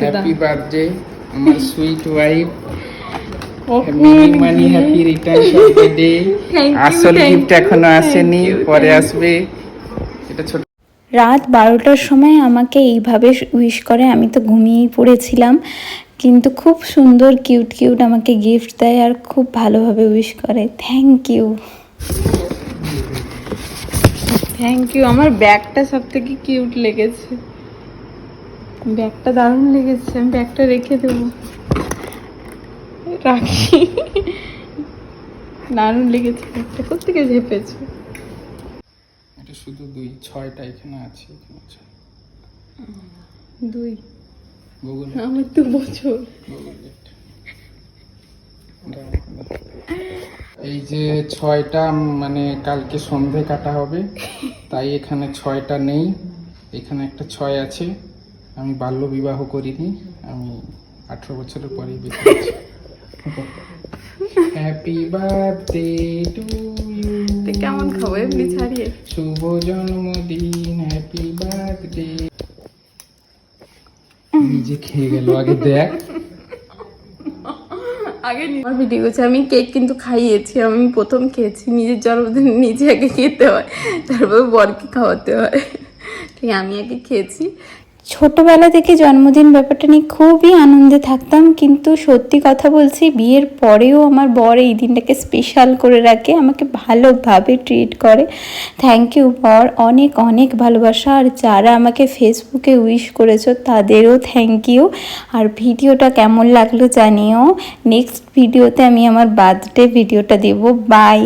Happy birthday আমার sweet wife, many money happy Returns of the day. আসল gift এখনো আসেনি, পরে আসবে। এটা ছোট। রাত 12টার সময় আমাকে এইভাবে উইশ করে, আমি তো ঘুমিয়েই পড়েছিলাম, কিন্তু খুব সুন্দর কিউট কিউট আমাকে গিফট দেয় আর খুব ভালোভাবে উইশ করে। Thank you. Thank you. আমার ব্যাগটা সব থেকে কিউট লেগেছে, ব্যাগটা দারুণ লেগেছে। আমি ব্যাগটা রেখে দেবো, রাখি। দারুণ লেগেছে ব্যাগটা। কোথেকে ঝেপেছো? এটা শুধু 6টা এখানে আছে। 2 গুগল আমার 2 বছর। এই যে 6টা মানে কালকে সন্ধে কাটা হবে, তাই এখানে 6টা নেই, এখানে একটা 6 আছে। আমি বাল্য বিবাহ করিনি, আমি 18 বছরের পরেই বিয়ে করেছি। Happy birthday to you. কেমন খাবো এমনি ছাড়িয়ে? শুভ জন্মদিন, হ্যাপি বার্থডে। নিজে খেয়ে গেল, আগে দেখ। আগে আমার ভিডিও করছে, আমি কেক কিন্তু খাইয়েছি, আমি প্রথম খেয়েছি। নিজের জন্মদিন নিজে আগে খেতে হয়, তারপর বরকে খাওয়াতে হয়। ঠিক, আমি আগে খেয়েছি। ছোটোবেলা থেকে জন্মদিন ব্যাপারটা নিয়ে খুবই আনন্দে থাকতাম, কিন্তু সত্যি কথা বলছি, বিয়ের পরেও আমার বর এই দিনটাকে স্পেশাল করে রাখে, আমাকে ভালোভাবে ট্রিট করে। থ্যাংক ইউ বর, অনেক অনেক ভালোবাসা। আর যারা আমাকে ফেসবুকে উইশ করেছো তাদেরও থ্যাংক ইউ। আর ভিডিওটা কেমন লাগলো জানিও। নেক্সট ভিডিওতে আমি আমার বার্থডে ভিডিওটা দেবো। বাই।